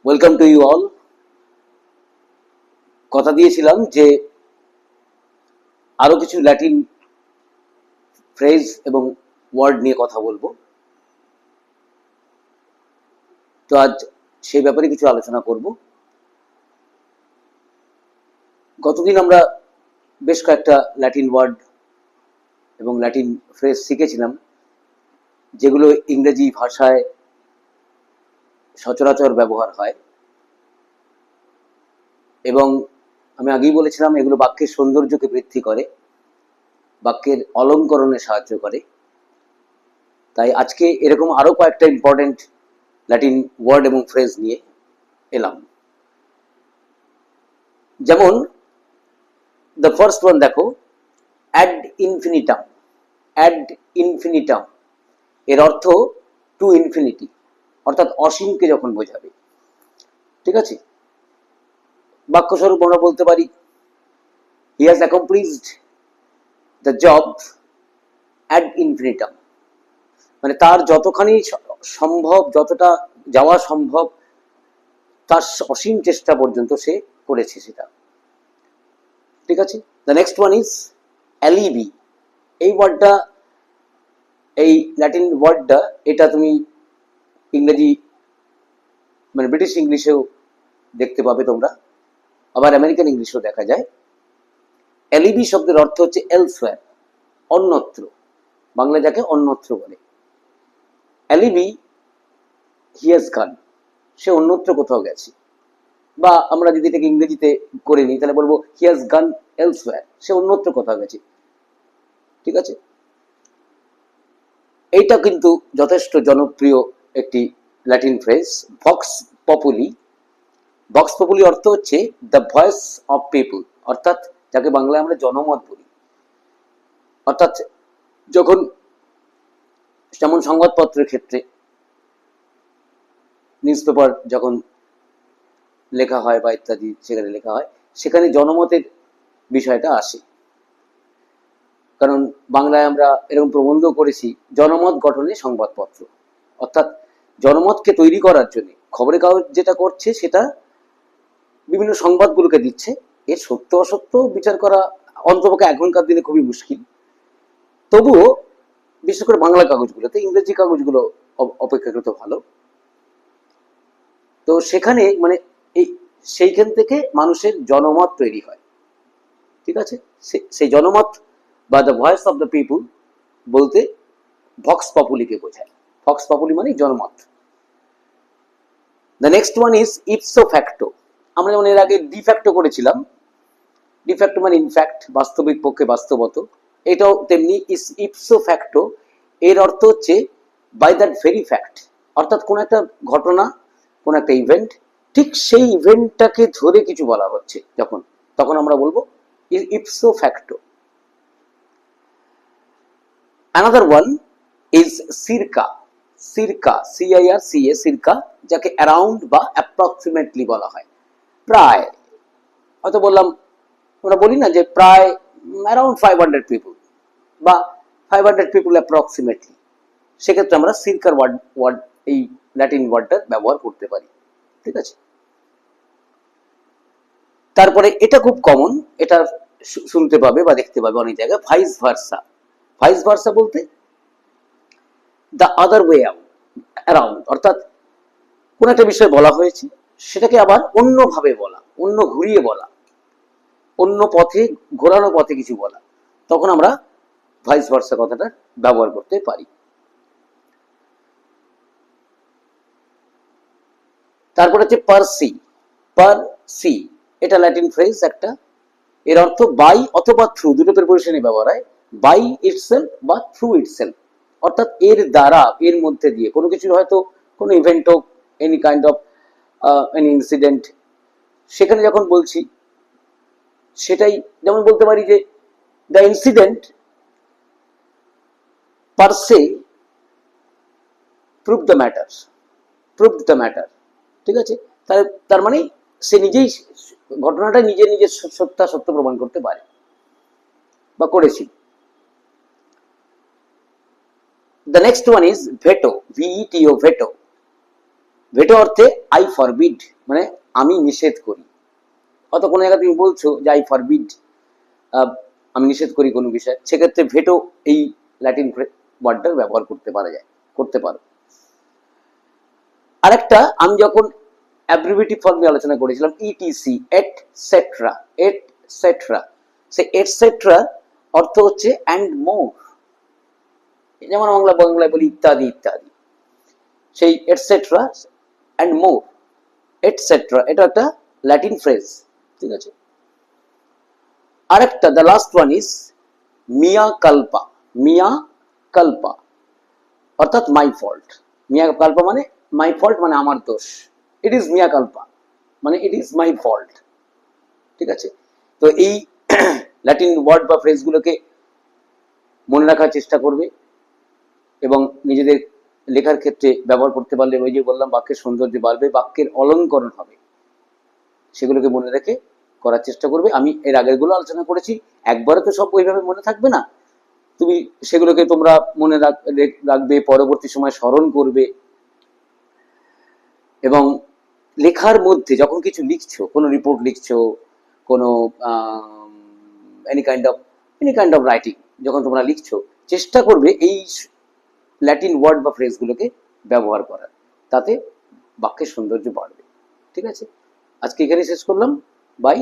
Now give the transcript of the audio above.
Welcome to you all. কথা দিয়েছিলাম যে আরো কিছু ল্যাটিন ফ্রেজ এবং ওয়ার্ড নিয়ে কথা বলবো। তো আজ সেই ব্যাপারে কিছু আলোচনা করব। গতদিন আমরা বেশ কয়েকটা ল্যাটিন ওয়ার্ড এবং ল্যাটিন ফ্রেজ শিখেছিলাম, যেগুলো ইংরেজি ভাষায় সচরাচর ব্যবহার হয়, এবং আমি আগেই বলেছিলাম এগুলো বাক্যের সৌন্দর্যকে বৃদ্ধি করে, বাক্যের অলঙ্করণে সাহায্য করে। তাই আজকে এরকম আরো কয়েকটা ইম্পর্টেন্ট ল্যাটিন ওয়ার্ড এবং ফ্রেজ নিয়ে এলাম। যেমন দ্য ফার্স্ট ওয়ান দেখো, অ্যাড ইনফিনিটাম। অ্যাড ইনফিনিটাম এর অর্থ টু ইনফিনিটি, অর্থাৎ অসীমকে যখন বোঝাবে। ঠিক আছে, বাক্যস্বরূপ আমরা বলতে পারি he has accomplished the job ad infinitum, মানে তার যতখানি সম্ভব, যতটা যাওয়া সম্ভব, তার অসীম চেষ্টা পর্যন্ত সে করেছে সেটা। ঠিক আছে, দ্য নেক্সট ওয়ান ইজ অ্যালিবি। এই ওয়ার্ডটা, এই ল্যাটিন ওয়ার্ডটা, এটা তুমি ইংরেজি মানে ব্রিটিশ ইংলিশেও দেখতে পাবে তোমরা, আবার আমেরিকান ইংলিশেও দেখা যায়। অ্যালিবি শব্দের অর্থ হচ্ছে এলসওয়্যার, অন্যত্র। বাংলা যাকে অন্যত্র বলে। অ্যালিবি হি হ্যাজ গন, সে অন্যত্র কোথাও গেছে। বা আমরা যদি এটাকে ইংরেজিতে করে নিই তাহলে বলবো হি হ্যাজ গন এলসওয়্যার, সে অন্যত্র কোথাও গেছে। ঠিক আছে, এইটা কিন্তু যথেষ্ট জনপ্রিয় একটি ল্যাটিন ফ্রেজ, ভক্স পপুলি। ভক্স পপুলি অর্থ হচ্ছে দ্য ভয়েস অফ পিপল, অর্থাৎ যাকে বাংলায় আমরা জনমত বলি। অর্থাৎ যখন, যেমন সংবাদপত্রের ক্ষেত্রে, নিউজ পেপার যখন লেখা হয় বা ইত্যাদি সেখানে লেখা হয়, সেখানে জনমতের বিষয়টা আসে। কারণ বাংলায় আমরা এরকম প্রবন্ধ করেছি, জনমত গঠনে সংবাদপত্র, অর্থাৎ জনমতকে তৈরি করার জন্য খবরের কাগজ যেটা করছে সেটা বিভিন্ন সংবাদগুলোকে দিচ্ছে। এর সত্য অসত্য বিচার করা অন্তপক্ষে এখনকার দিনে খুবই মুশকিল। তবুও বিশেষ করে বাংলা কাগজগুলোতে, ইংরেজি কাগজগুলো অপেক্ষাকৃত ভালো। তো সেখানে মানে এই সেইখান থেকে মানুষের জনমত তৈরি হয়। ঠিক আছে, সেই জনমত বা the voice of the people বলতে ভক্স পপুলিকে বোঝায়। ভক্স পপুলি মানে জনমত। The next one is ipso facto. আমরা যেমন এর আগে ডিফ্যাক্টো করেছিলাম, ডিফ্যাক্টো মানে ইনফ্যাক্ট, বাস্তবিক পক্ষে, বাস্তবত। এটাও তেমনি ইপসো ফ্যাক্টো, এর অর্থ হচ্ছে বাই দ্যাট ভেরি ফ্যাক্ট, অর্থাৎ কোন একটা ঘটনা, কোন একটা ইভেন্ট, ঠিক সেই ইভেন্টটাকে ধরে কিছু বলা হচ্ছে যখন, তখন আমরা বলবো ipso facto. Another one is circa. Circa, CIRCA, circa, যাকে অ্যারাউন্ড বা অ্যাপ্রক্সিমেটলি বলা হয়। প্রায়, হয়তো বললাম, আমরা বলি না যে প্রায় অ্যারাউন্ড 500 পিপল বা 500 পিপল অ্যাপ্রক্সিমেটলি, সেক্ষেত্রে আমরা সিরকার ওয়ার্ড এই ল্যাটিন ওয়ার্ডটা ব্যবহার করতে পারি। ঠিক আছে, তারপরে এটা খুব কমন, এটা শুনতে পাবে বা দেখতে পাবে অনেক জায়গায়, ভাইস ভার্সা। ভাইস ভার্সা বলতে দ্য আদার ওয়ে অ্যারাউন্ড, অর্থাৎ কোন একটা বিষয় বলা হয়েছে, সেটাকে আবার অন্যভাবে বলা, অন্য ঘুরিয়ে বলা, অন্য পথে, ঘোরানো পথে কিছু বলা, তখন আমরা ভাইস ভার্সা কথাটা ব্যবহার করতে পারি। তারপর হচ্ছে পারসি। পারসি, এটা ল্যাটিন ফ্রেজ একটা। এর অর্থ বাই অথবা থ্রু, দুটো প্রিপোজিশনে ব্যবহার হয়। বাই ইটসেলফ বা থ্রু ইটসেলফ, অর্থাৎ এর দ্বারা, এর মধ্যে দিয়ে, কোনো কিছু হয়তো কোনো ইভেন্ট হোক, any kind of any incident, সেখানে যখন বলছি সেটাই, যেমন বলতে পারি যে the incident per say prove the matter, prove the matter. ঠিক আছে, তার মানে সে নিজেই ঘটনাটা নিজে নিজের সত্য প্রমাণ করতে পারে বা করেছি। The next one is veto, VETO, veto. Veto অর্থে আই ফরবিড, মানে আমি নিষেধ করি। অত কোনো জায়গায় তুমি বলছো যে আই ফরবিড, আমি নিষেধ করি কোনো বিষয়, সেক্ষেত্রে ভেটো এই ল্যাটিন ওয়ার্ডটার ব্যবহার করতে পারো। আরেকটা, আমি যখন অ্যাব্রিভিয়েটিভ ফর্ম নিয়ে আলোচনা করেছিলাম, ইটিসি, এটসেট্রা, এটসেট্রা, সেই এটসেট্রা অর্থ হচ্ছে অ্যান্ড মোর, যেমন বাংলায় বলি ইত্যাদি ইত্যাদি, সেই এটসেট্রা অ্যান্ড মোর, এটসেট্রা, এটা একটা ল্যাটিন ফ্রেজ, ঠিক আছে। আরেকটা, দ্য লাস্ট ওয়ান ইজ মিয়া কালপা, মিয়া কালপা অর্থাৎ মাই ফল্ট। মিয়া কালপা মানে মাই ফল্ট, মানে আমার দোষ। ইট ইজ মিয়া কালপা মানে ইট ইজ মাই ফল্ট, ঠিক আছে। তো এই ল্যাটিন ওয়ার্ড বা ফ্রেজগুলোকে মনে রাখার চেষ্টা করবে এবং নিজেদের লেখার ক্ষেত্রে ব্যবহার করতে পারলে, ওই যে বললাম, বাক্যের সৌন্দর্য বাড়বে, বাক্যের অলঙ্করণ হবে, সেগুলোকে মনে রেখে করার চেষ্টা করবে। আমি এর আগের গুলো আলোচনা করেছি, একবারে তো সব ওইভাবে মনে থাকবে না, তুমি সেগুলোকে তোমরা মনে রাখবে, পরবর্তী সময় স্মরণ করবে, এবং লেখার মধ্যে যখন কিছু লিখছো, কোনো রিপোর্ট লিখছো, কোনো এনি কাইন্ড অফ রাইটিং যখন তোমরা লিখছো, চেষ্টা করবে এই ল্যাটিন ওয়ার্ড বা ফ্রেজগুলোকে ব্যবহার করার, তাতে বাক্যের সৌন্দর্য বাড়বে, ঠিক আছে। আজকে এখানে শেষ করলাম, বাই।